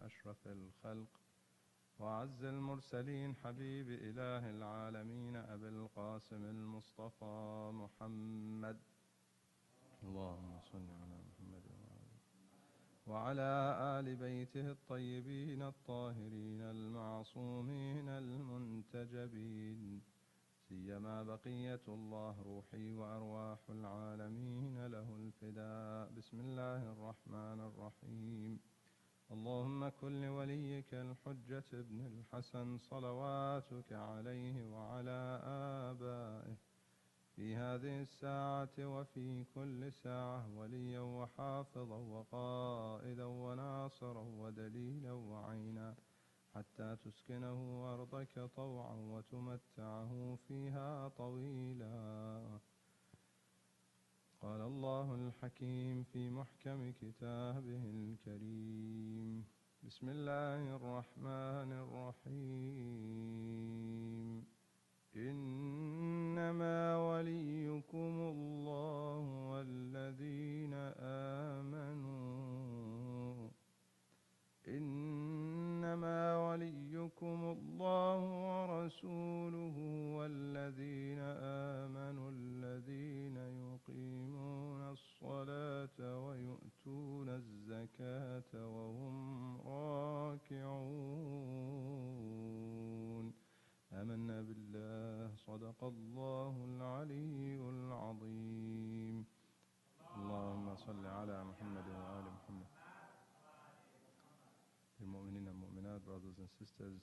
أشرف الخلق وأعز المرسلين حبيب إله العالمين أبي القاسم المصطفى محمد اللهم صل على محمد وعلى آل بيته الطيبين الطاهرين المعصومين المنتجبين سيما بقية الله روحي وأرواح العالمين له الفداء. بسم الله الرحمن الرحيم. اللهم كن لوليك الحجة ابن الحسن صلواتك عليه وعلى آبائه في هذه الساعة وفي كل ساعة وليا وحافظا وقائدا وناصرا ودليلا وعينا حتى تسكنه أرضك طوعا وتمتعه فيها طويلا. قال الله الحكيم في محكم كتابه الكريم. بسم الله الرحمن الرحيم. إنما وليكم الله والذين آمنوا إنما وليكم الله ورسوله والذين آمنوا الذين يقيمون الصلاة ويؤتون الزكاة وهم راكعون. آمنا بالله. صدق الله العلي العظيم. اللهم صل على محمد وآل محمد. المؤمنين and mu'minat, brothers and sisters,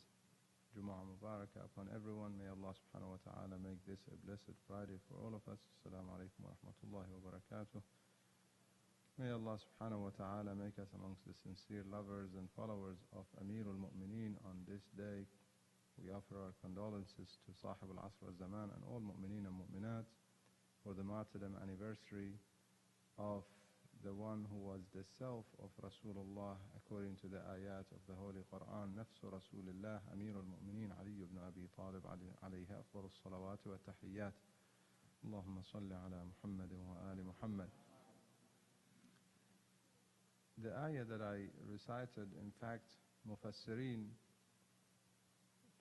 Jumu'ah Mubarakah upon everyone. May Allah subhanahu wa ta'ala make this a blessed Friday for all of us. Assalamu alaikum wa rahmatullahi wa barakatuh. May Allah subhanahu wa ta'ala make us amongst the sincere lovers and followers of Amir al-Mu'mineen on this day. We offer our condolences to Sahib al-Asr al-Zaman and all mu'mineen and mu'minat for the martyrdom anniversary of the one who was the self of Rasulullah according to the ayat of the Holy Quran. Nafsu Rasulullah Amir al-Mu'mineen Ali ibn Abi Talib alayhi afdal as-salawat wa tahiyyat. Allahumma salli ala Muhammad wa ali Muhammad. The ayah that I recited, in fact, Mufassirin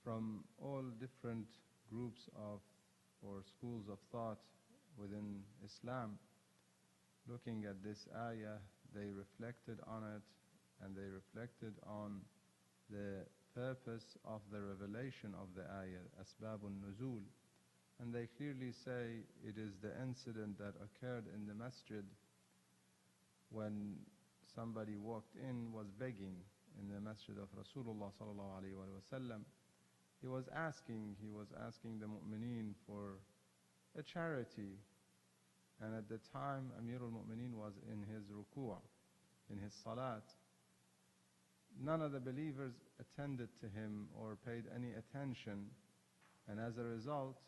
from all different groups of or schools of thought within Islam, looking at this ayah, they reflected on it and they reflected on the purpose of the revelation of the ayah, Asbabun Nuzul, and they clearly say it is the incident that occurred in the masjid when somebody walked in, was begging in the masjid of Rasulullah sallallahu alaihi wasallam. He was asking the mu'mineen for a charity. And at the time, Amir al-Mu'mineen was in his ruku', in his salat. None of the believers attended to him or paid any attention. And as a result,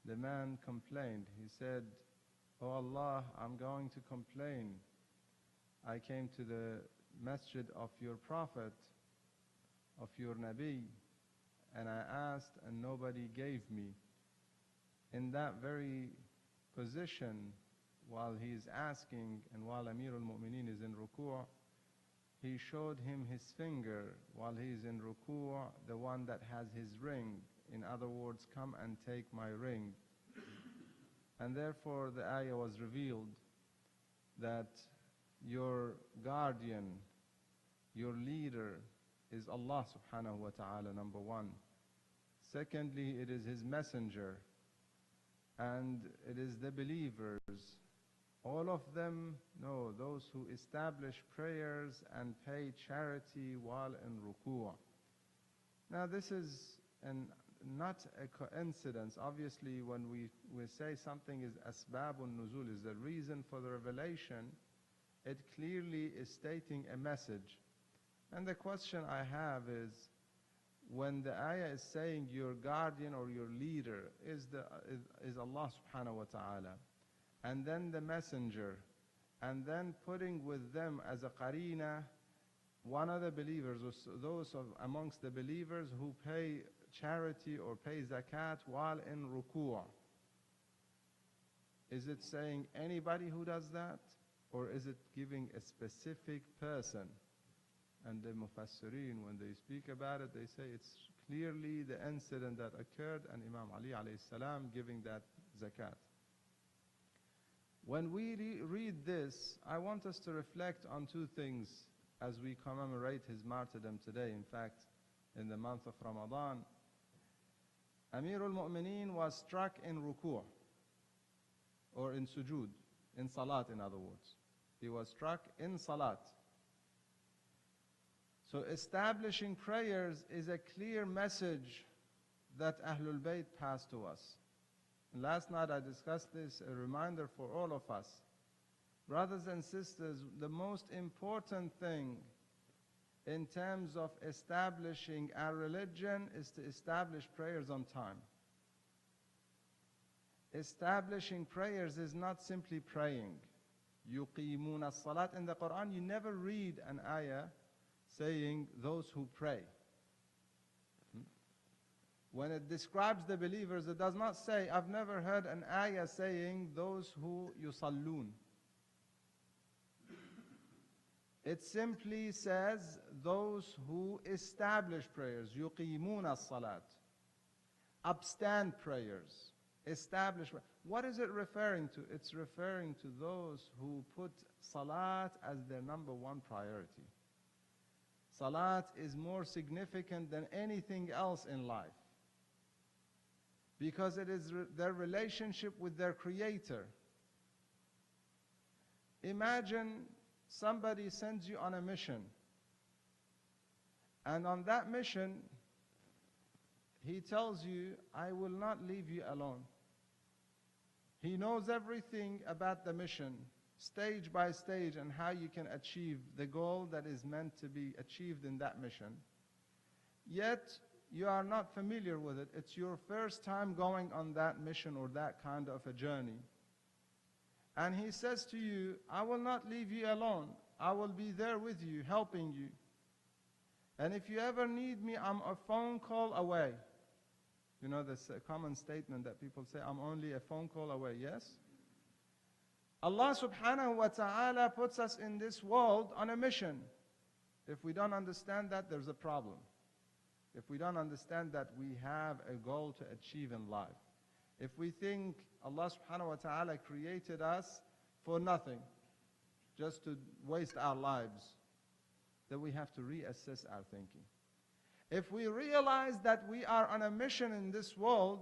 the man complained. He said, "Oh Allah, I'm going to complain. I came to the masjid of your Prophet, of your Nabi, and I asked and nobody gave me." In that very position, while he is asking and while Amir al-Mu'mineen is in ruku', he showed him his finger while he is in ruku', the one that has his ring. In other words, come and take my ring. And therefore the ayah was revealed that your guardian, your leader is Allah subhanahu wa ta'ala, number one. Secondly, it is his messenger. And it is the believers, all of them, no, those who establish prayers and pay charity while in ruku'. Now this is not a coincidence. Obviously, when we say something is asbabun nuzul, is the reason for the revelation, it clearly is stating a message. And the question I have is, when the ayah is saying your guardian or your leader is Allah subhanahu wa ta'ala, and then the messenger, and then putting with them as a qarina one of the believers, those amongst the believers who pay charity or pay zakat while in ruku', is it saying anybody who does that, or is it giving a specific person? And the Mufassirin, when they speak about it, they say it's clearly the incident that occurred and Imam Ali alayhi salam giving that zakat. When we read this, I want us to reflect on two things as we commemorate his martyrdom today. In fact, in the month of Ramadan, Amirul Mu'mineen was struck in ruku', or in sujood, in salat in other words. He was struck in salat. So establishing prayers is a clear message that Ahlul Bayt passed to us. And last night I discussed this, a reminder for all of us. Brothers and sisters, the most important thing in terms of establishing our religion is to establish prayers on time. Establishing prayers is not simply praying. يُقِيمُونَ الصَّلَاةِ. In the Quran, you never read an ayah saying those who pray. When it describes the believers, it does not say, I've never heard an ayah saying those who yusallun. It simply says those who establish prayers. يُقِيمُونَ الصَّلَاةِ. Upstand prayers. Establish. What is it referring to? It's referring to those who put salat as their number one priority. Salat is more significant than anything else in life, because it is their relationship with their Creator. Imagine somebody sends you on a mission, and on that mission, he tells you, I will not leave you alone. He knows everything about the mission, stage by stage, and how you can achieve the goal that is meant to be achieved in that mission. Yet, you are not familiar with it. It's your first time going on that mission or that kind of a journey. And he says to you, I will not leave you alone. I will be there with you, helping you. And if you ever need me, I'm a phone call away. You know, this common statement that people say, I'm only a phone call away. Yes? Allah subhanahu wa ta'ala puts us in this world on a mission. If we don't understand that, there's a problem. If we don't understand that we have a goal to achieve in life. If we think Allah subhanahu wa ta'ala created us for nothing, just to waste our lives, then we have to reassess our thinking. If we realize that we are on a mission in this world,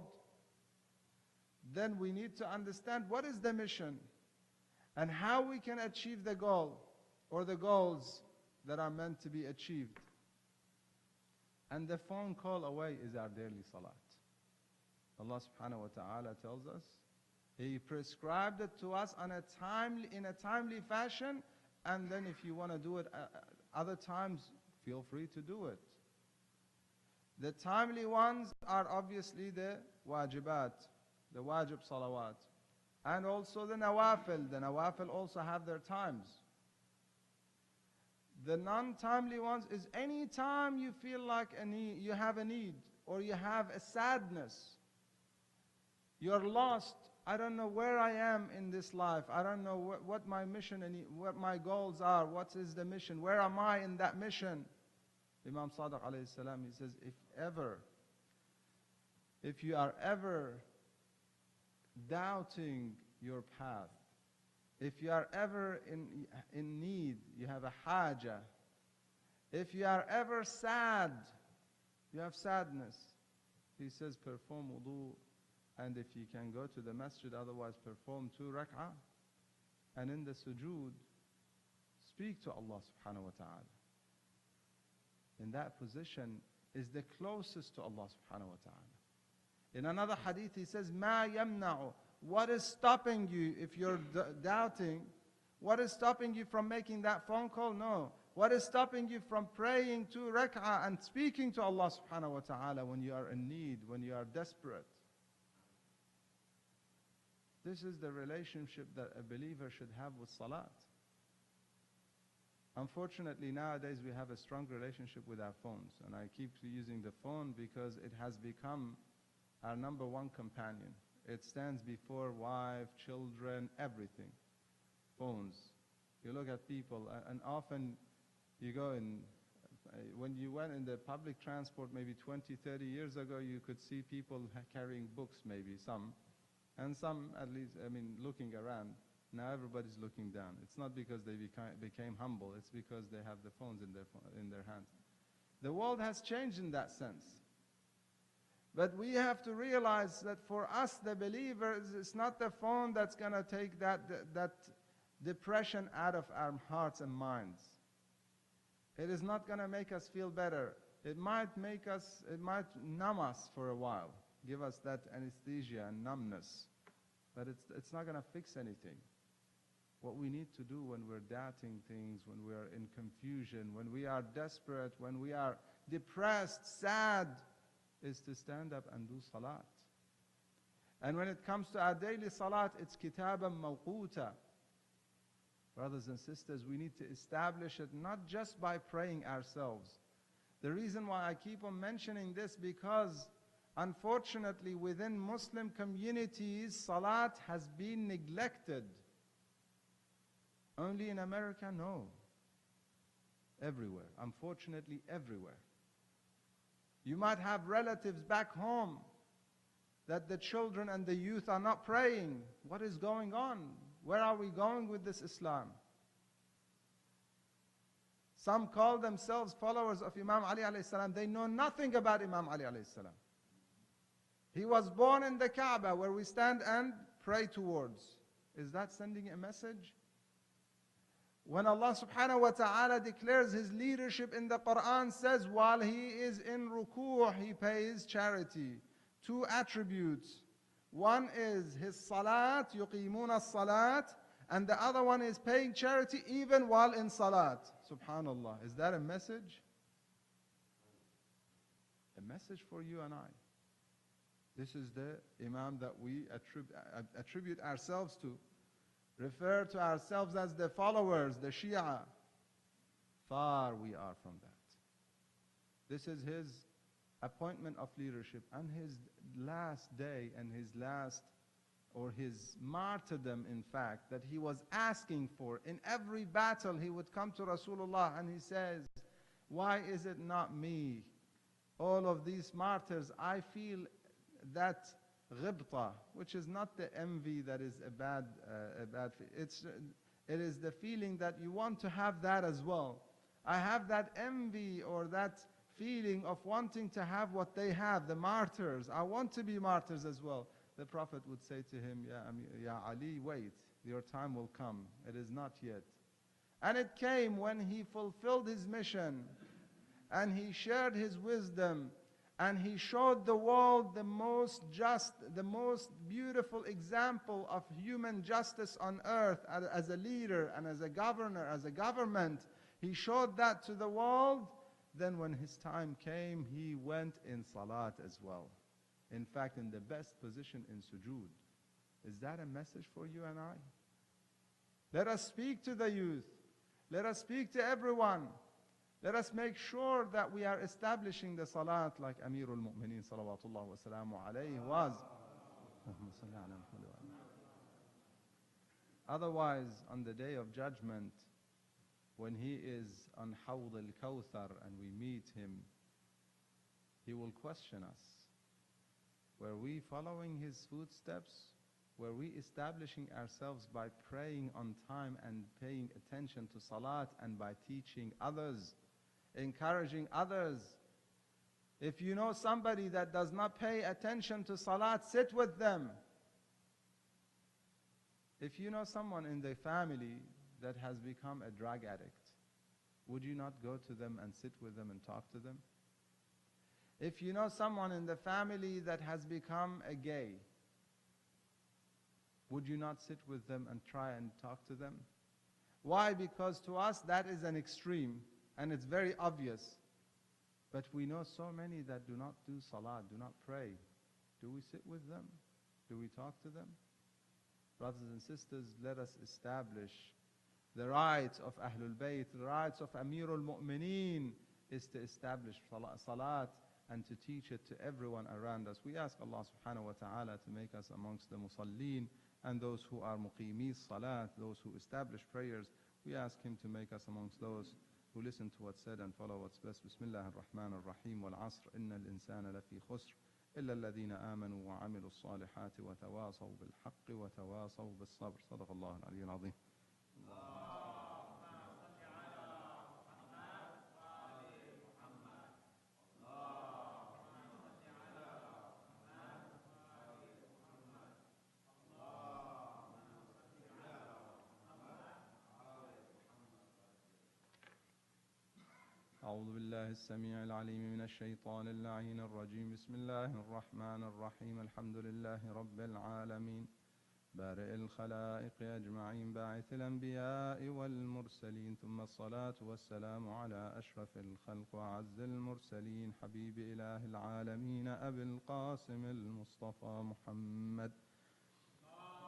then we need to understand what is the mission and how we can achieve the goal or the goals that are meant to be achieved. And the phone call away is our daily salat. Allah subhanahu wa ta'ala tells us, He prescribed it to us in a timely fashion, and then if you want to do it other times, feel free to do it. The timely ones are obviously the wajibat, the wajib salawat, and also the nawafil. The nawafil also have their times. The non-timely ones is any time you feel like you have a need, or you have a sadness. You're lost. I don't know where I am in this life. I don't know what my mission and what my goals are. What is the mission? Where am I in that mission? Imam Sadiq alayhi salam, he says, if you are ever doubting your path, if you are ever in need, you have a haja, if you are ever sad, you have sadness, he says, perform wudu, and if you can go to the masjid, otherwise perform 2 rak'ah, and in the sujood, speak to Allah subhanahu wa ta'ala. In that position is the closest to Allah subhanahu wa ta'ala. In another hadith he says, مَا يَمْنَعُ. What is stopping you if you're doubting? What is stopping you from making that phone call? No. What is stopping you from praying 2 rak'ah and speaking to Allah subhanahu wa ta'ala when you are in need, when you are desperate? This is the relationship that a believer should have with salat. Unfortunately, nowadays we have a strong relationship with our phones, and I keep using the phone because it has become our number one companion. It stands before wife, children, everything. Phones. You look at people, and often you go in when you went in the public transport maybe 20, 30 years ago, you could see people carrying books, maybe some, and some at least, I mean, looking around. Now everybody's looking down. It's not because they became humble, it's because they have the phones in their hands. The world has changed in that sense. But we have to realize that for us, the believers, it's not the phone that's going to take that depression out of our hearts and minds. It is not going to make us feel better. It might numb us for a while, give us that anesthesia and numbness. But it's not going to fix anything. What we need to do when we're doubting things, when we're in confusion, when we are desperate, when we are depressed, sad, is to stand up and do salat. And when it comes to our daily salat, it's kitaban mawquta. Brothers and sisters, we need to establish it not just by praying ourselves. The reason why I keep on mentioning this, because unfortunately within Muslim communities, salat has been neglected. Only in America? No. Everywhere. Unfortunately, everywhere. You might have relatives back home that the children and the youth are not praying. What is going on? Where are we going with this Islam? Some call themselves followers of Imam Ali alayhi salam. They know nothing about Imam Ali alayhi salam. He was born in the Kaaba where we stand and pray towards. Is that sending a message? When Allah subhanahu wa ta'ala declares His leadership in the Quran, says while He is in ruku', He pays charity. Two attributes. One is His salat, yuqimuna salat, and the other one is paying charity even while in salat. Subhanallah. Is that a message? A message for you and I. This is the Imam that we attribute ourselves to. Refer to ourselves as the followers, the Shia. Far we are from that. This is his appointment of leadership and his last day and his martyrdom, in fact, that he was asking for. In every battle he would come to Rasulullah and he says, why is it not me? All of these martyrs, I feel that ghibta, which is not the envy that is a bad it is the feeling that you want to have that as well. I have that envy or that feeling of wanting to have what they have, the martyrs. I want to be martyrs as well. The Prophet would say to him, Ya Ali, wait, your time will come. It is not yet. And it came when he fulfilled his mission and he shared his wisdom. And he showed the world the most just, the most beautiful example of human justice on earth as a leader and as a governor, as a government. He showed that to the world. Then when his time came, he went in salat as well. In fact, in the best position in sujood. Is that a message for you and I? Let us speak to the youth. Let us speak to everyone. Let us make sure that we are establishing the salat like Amirul Mu'mineen salawatullah wa salamu alayhi was. Otherwise, on the day of judgment, when he is on Hawd al-Kawthar and we meet him, he will question us. Were we following his footsteps? Were we establishing ourselves by praying on time and paying attention to salat and by teaching others? Encouraging others. If you know somebody that does not pay attention to salat, sit with them. If you know someone in the family that has become a drug addict, would you not go to them and sit with them and talk to them? If you know someone in the family that has become a gay, would you not sit with them and try and talk to them? Why? Because to us that is an extreme. And it's very obvious. But we know so many that do not do salat, do not pray. Do we sit with them? Do we talk to them? Brothers and sisters, let us establish the rights of Ahlul Bayt, the rights of Amirul Mu'mineen is to establish salat and to teach it to everyone around us. We ask Allah subhanahu wa ta'ala to make us amongst the musallin and those who are muqimi salat, those who establish prayers. We ask Him to make us amongst those who who listen to what's said and follow what's best. Bismillah ar-Rahman ar-Rahim. Wal-Asr. Inna al-insana lafi khusr. إلا الذين آمنوا وعملوا الصالحات وتواصوا بالحق وتواصوا بالصبر. صدق الله العلي العظيم. أعوذ بالله السميع العليم من الشيطان اللعين الرجيم. بسم الله الرحمن الرحيم. الحمد لله رب العالمين بارئ الخلائق أجمعين باعث الأنبياء والمرسلين، ثم الصلاة والسلام على أشرف الخلق وأعز المرسلين حبيب إله العالمين أبي القاسم المصطفى محمد.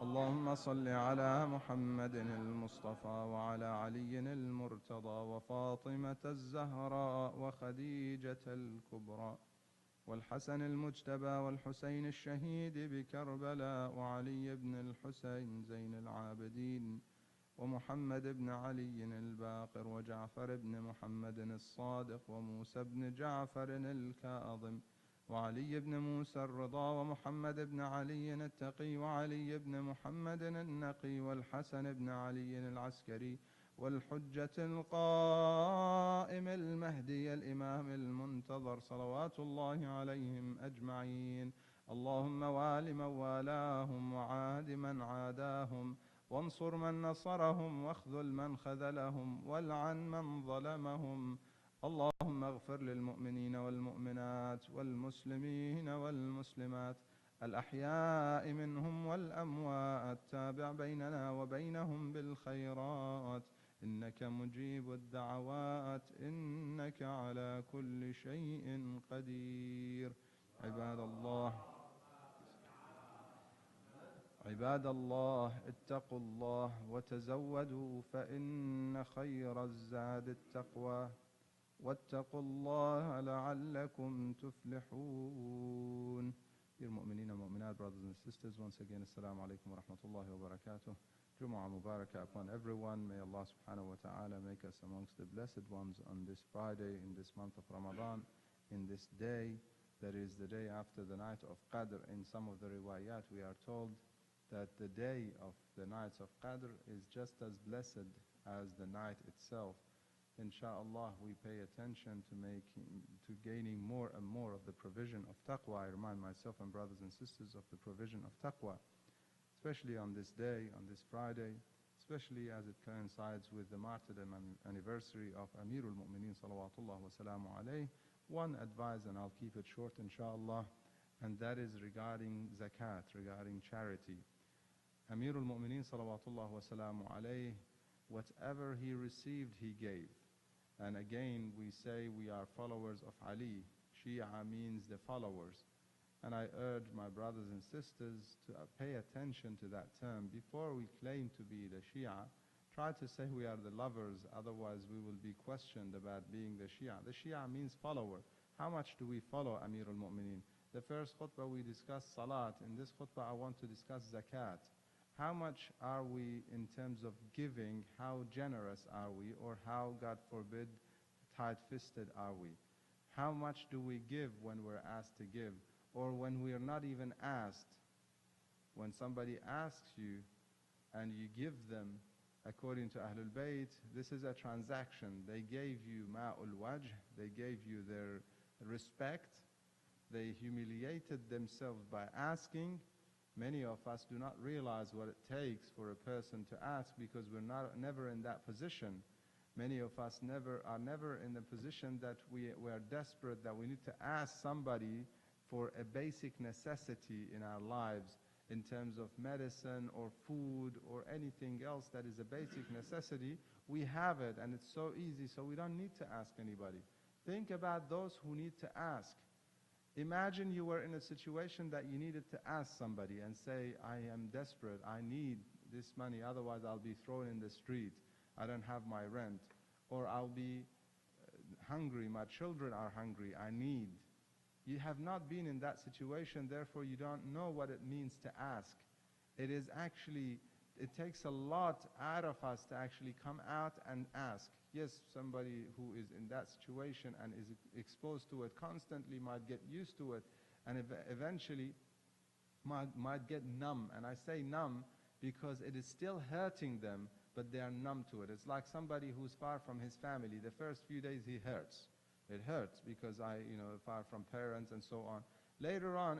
اللهم صل على محمد المصطفى وعلى علي المرتضى وفاطمة الزهراء وخديجة الكبرى والحسن المجتبى والحسين الشهيد بكربلاء وعلي بن الحسين زين العابدين ومحمد بن علي الباقر وجعفر بن محمد الصادق وموسى بن جعفر الكاظم وعلي بن موسى الرضا ومحمد بن علي التقي وعلي بن محمد النقي والحسن بن علي العسكري والحجة القائم المهدي الإمام المنتظر صلوات الله عليهم أجمعين. اللهم وال من والاهم وعاد من عاداهم وانصر من نصرهم واخذل من خذلهم والعن من ظلمهم. اللهم اغفر للمؤمنين والمؤمنات والمسلمين والمسلمات الأحياء منهم والأموات، تابع بيننا وبينهم بالخيرات إنك مجيب الدعوات إنك على كل شيء قدير. عباد الله اتقوا الله وتزودوا فإن خير الزاد التقوى واتقوا الله لعلكم تفلحون. Dear mu'mineen and mu'minat, brothers and sisters, once again, assalamu alaikum wa rahmatullahi wa barakatuh. Jumu'ah Mubarakah upon everyone. May Allah subhanahu wa ta'ala make us amongst the blessed ones on this Friday, in this month of Ramadan, in this day that is the day after the night of Qadr. In some of the riwayat we are told that the day of the nights of Qadr is just as blessed as the night itself. Insha'Allah, we pay attention to gaining more and more of the provision of taqwa. I remind myself and brothers and sisters of the provision of taqwa, especially on this day, on this Friday, especially as it coincides with the martyrdom anniversary of Amirul Mu'mineen salawatullah wa salamu alayh. One advice, and I'll keep it short insha'Allah, and that is regarding zakat, regarding charity. Amirul Mu'mineen salawatullah wa salamu alayh, whatever he received, he gave. And again, we say we are followers of Ali. Shia means the followers. And I urge my brothers and sisters to pay attention to that term. Before we claim to be the Shia, try to say we are the lovers, otherwise we will be questioned about being the Shia. The Shia means follower. How much do we follow Amirul Mu'mineen? The first khutbah we discussed Salat. In this khutbah I want to discuss Zakat. How much are we in terms of giving? How generous are we? Or how, God forbid, tight-fisted are we? How much do we give when we're asked to give? Or when we are not even asked? When somebody asks you and you give them, according to Ahlul Bayt, this is a transaction. They gave you ma'ul wajh, they gave you their respect, they humiliated themselves by asking. Many of us do not realize what it takes for a person to ask because we're never in that position. Many of us are never in the position that we are desperate, that we need to ask somebody for a basic necessity in our lives in terms of medicine or food or anything else that is a basic necessity. We have it and it's so easy, so we don't need to ask anybody. Think about those who need to ask. Imagine you were in a situation that you needed to ask somebody and say, I am desperate, I need this money, otherwise I'll be thrown in the street, I don't have my rent, or I'll be hungry, my children are hungry, I need. You have not been in that situation, therefore you don't know what it means to ask. It is actually it takes a lot out of us to actually come out and ask. Yes, somebody who is in that situation and is exposed to it constantly might get used to it, and eventually might get numb. And I say numb because it is still hurting them, but they are numb to it. It's like somebody who's far from his family. The first few days he hurts. It hurts because far from parents and so on. Later on,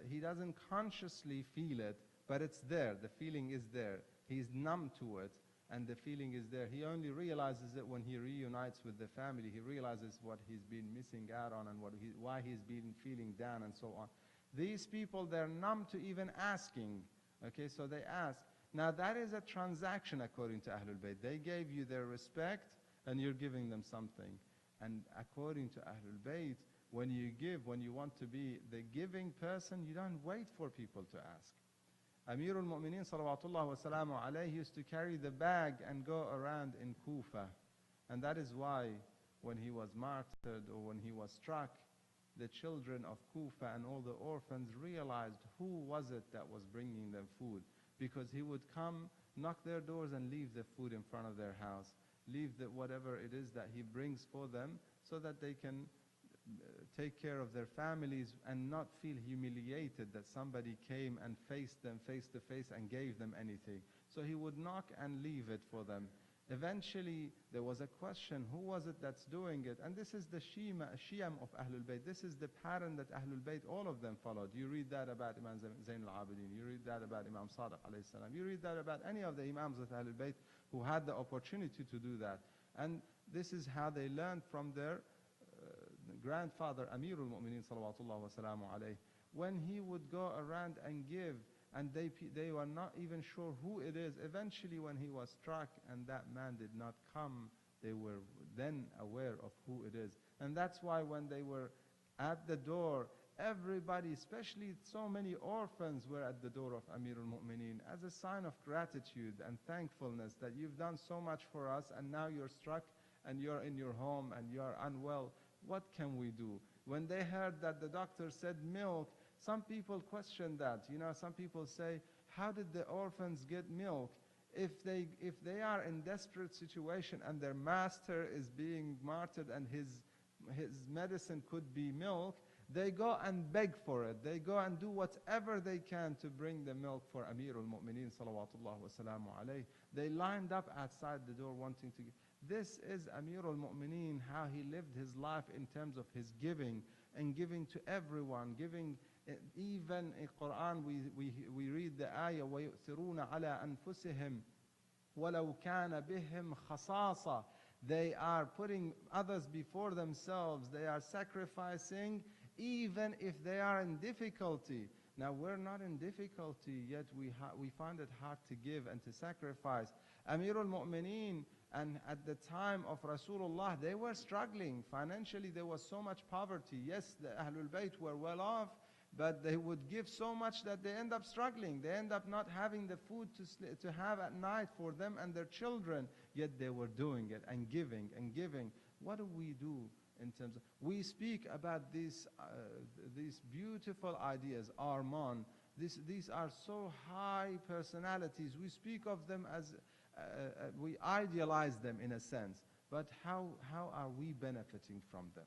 he doesn't consciously feel it, but it's there. The feeling is there. He's numb to it, and the feeling is there. He only realizes it when he reunites with the family. He realizes what he's been missing out on and why he's been feeling down and so on. These people, they're numb to even asking. Okay, so they ask. Now that is a transaction according to Ahlul Bayt. They gave you their respect, and you're giving them something. And according to Ahlul Bayt, when you give, when you want to be the giving person, you don't wait for people to ask. Amirul Mu'mineen salawatullah wa salamu alayhi used to carry the bag and go around in Kufa. And that is why when he was martyred or when he was struck, the children of Kufa and all the orphans realized who was it that was bringing them food. Because he would come, knock their doors and leave the food in front of their house. Leave whatever it is that he brings for them so that they can take care of their families and not feel humiliated that somebody came and faced them face to face and gave them anything. So he would knock and leave it for them. Eventually, there was a question, who was it that's doing it? And this is the Shiyam of Ahlul Bayt. This is the pattern that Ahlul Bayt, all of them followed. You read that about Imam Zain al-Abidin. You read that about Imam Sadiq alayhi salam. You read that about any of the Imams of Ahlul Bayt who had the opportunity to do that. And this is how they learned from their grandfather, Amirul Mu'mineen salawatullah wa salamu alayhi. When he would go around and give, and they were not even sure who it is. Eventually, when he was struck and that man did not come, they were then aware of who it is. And that's why when they were at the door, everybody, especially so many orphans, were at the door of Amirul Mu'mineen as a sign of gratitude and thankfulness that you've done so much for us, and now you're struck and you're in your home and you're unwell. What can we do? When they heard that the doctor said milk, some people question that. Some people say, how did the orphans get milk? If they are in desperate situation and their master is being martyred and his medicine could be milk, they go and beg for it. They go and do whatever they can to bring the milk for Amirul Mu'mineen salawatullah wa salamu alayhi. They lined up outside the door wanting to give. This is Amirul Mu'mineen, how he lived his life in terms of his giving, and giving to everyone, giving. Even in Quran we read the ayah وَيُؤْثِرُونَ عَلَىٰ أَنفُسِهِمْ وَلَوْ كَانَ بِهِمْ خَصَاصَةٌ. They are putting others before themselves. They are sacrificing even if they are in difficulty. Now we're not in difficulty, yet we find it hard to give and to sacrifice. Amirul Mu'mineen, and at the time of Rasulullah, they were struggling. Financially, there was so much poverty. Yes, the Ahlul Bayt were well off, but they would give so much that they end up struggling. They end up not having the food to have at night for them and their children, yet they were doing it and giving and giving. What do we do in terms of, we speak about these beautiful ideas, Arman. These are so high personalities. We speak of them as, we idealize them in a sense, but how are we benefiting from them?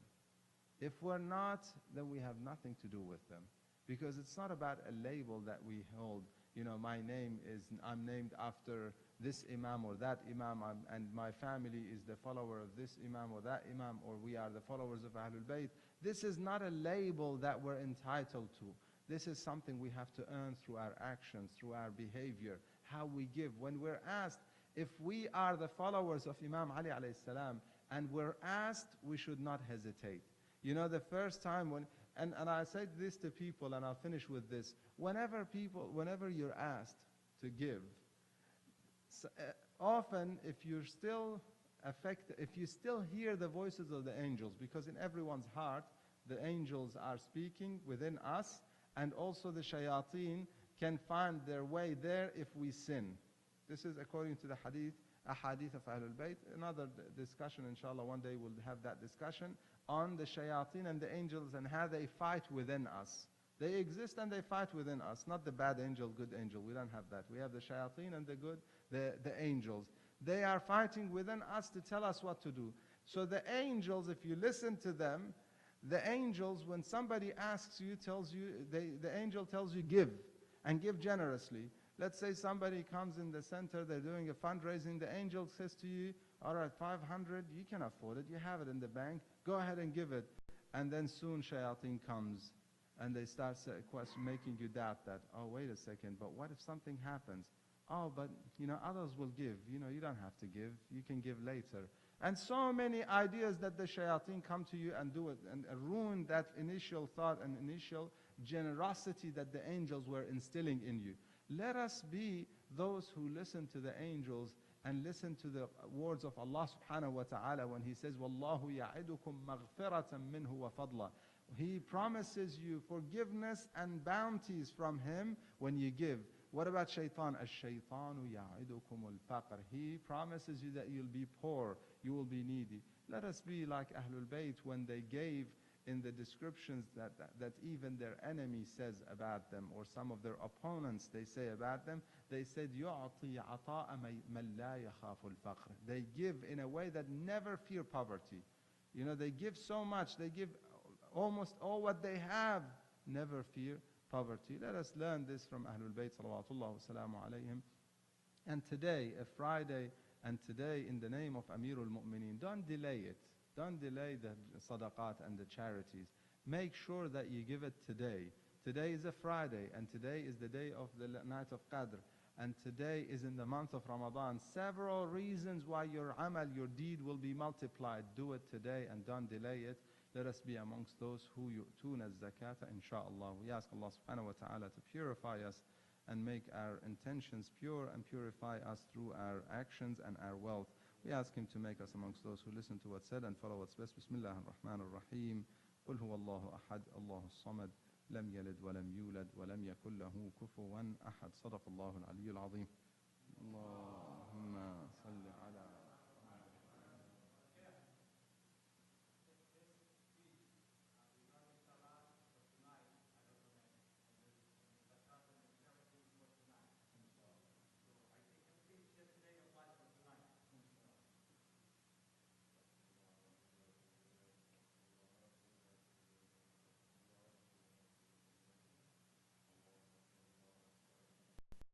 If we're not, then we have nothing to do with them. Because it's not about a label that we hold. My name is, I'm named after this Imam or that Imam, and my family is the follower of this Imam or that Imam, or we are the followers of Ahlul Bayt. This is not a label that we're entitled to. This is something we have to earn through our actions, through our behavior, how we give. When we're asked if we are the followers of Imam Ali alayhi salam, and we're asked, we should not hesitate. The first time when, and I say this to people, and I'll finish with this. Whenever you're asked to give, often if you still hear the voices of the angels, because in everyone's heart, the angels are speaking within us, and also the shayateen can find their way there if we sin. This is according to the hadith of Ahlul Bayt. Another discussion, inshallah, one day we'll have that discussion on the shayateen and the angels and how they fight within us. They exist and they fight within us, not the bad angel, good angel. We don't have that. We have the shayateen and the angels. They are fighting within us to tell us what to do. So the angels, if you listen to them, the angels, when somebody asks you, the angel tells you give, and give generously. Let's say somebody comes in the center, they're doing a fundraising, the angel says to you, all right, 500, you can afford it, you have it in the bank, go ahead and give it. And then soon shayateen comes, and they start making you doubt that, oh, wait a second, but what if something happens? Oh, but, others will give. You don't have to give. You can give later. And so many ideas that the shayateen come to you and do it and ruin that initial thought and initial generosity that the angels were instilling in you. Let us be those who listen to the angels and listen to the words of Allah subhanahu wa ta'ala when He says, وَاللَّهُ يَعِدُكُمْ مَغْفِرَةً مِّنْهُ وَفَضْلًا. He promises you forgiveness and bounties from Him when you give. What about shaitan? الشَّيْطَانُ يَعِدُكُمُ الْفَقْرِ. He promises you that you'll be poor, you will be needy. Let us be like Ahlul Bayt when they gave in the descriptions that even their enemy says about them, or some of their opponents they say about them. They said, يُعْطِي عَطَاءَ مَنْ لَا يَخَافُ الْفَقْرِ. They give in a way that never fear poverty. They give so much, they give almost all what they have, never fear poverty. Let us learn this from Ahlul Bayt salawatullah wa salamu alayhim. And today, a Friday, and today in the name of Amirul Mu'mineen, don't delay it. Don't delay the sadaqat and the charities. Make sure that you give it today. Today is a Friday, and today is the day of the night of Qadr. And today is in the month of Ramadan. Several reasons why your amal, your deed will be multiplied. Do it today and don't delay it. Let us be amongst those who yu'tuna zakata, inshaAllah. We ask Allah subhanahu wa ta'ala to purify us and make our intentions pure and purify us through our actions and our wealth. We ask Him to make us amongst those who listen to what's said and follow what's best. Bismillah ar-Rahman ar-Rahim. قل هو الله أحد الله الصمد لم يلد ولم يولد ولم يكن له كفوا أحد. صدق الله العلي العظيم.